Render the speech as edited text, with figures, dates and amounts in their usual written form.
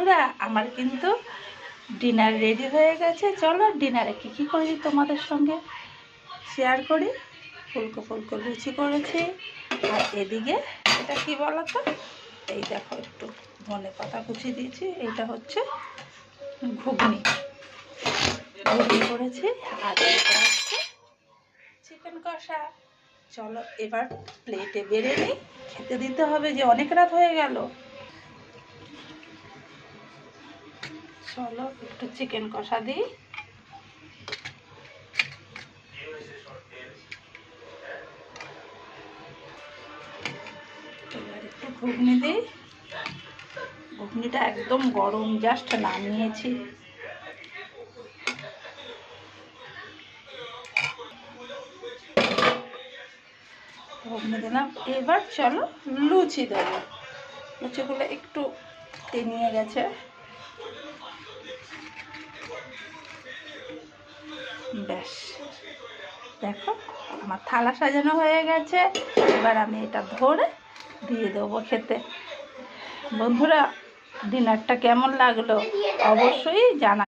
বন্ধুরা, আমার কিন্তু ডিনার রেডি হয়ে গেছে। চলো ডিনারে কী করেছি তোমাদের সঙ্গে শেয়ার করি। ফুলকো ফুলকো লুচি করেছি, আর এদিকে এটা কি বলো তো, এই দেখো একটু ধনে পাতা কুচি দিয়েছি। এইটা হচ্ছে ঘুগনি করেছি, আর এটা হচ্ছে চিকেন কষা। চলো এবার প্লেটে বেড়ে নিই, খেতে দিতে হবে, যে অনেক রাত হয়ে গেল। চলো একটু চিকেন কষা দিই, এবার একটু ঘুগনি দিই। ঘুগনিটা একদম গরম, জাস্ট নামিয়েছি। ঘুগনি দিলাম। এবার চলো লুচি দেবো। লুচিগুলো একটু টেনিয়ে গেছে, ব্যাস দেখো আমার থালা সাজানো হয়ে গেছে। এবার আমি এটা ধরে দিয়ে দেবো খেতে। বন্ধুরা, ডিনারটা কেমন লাগলো অবশ্যই জানা।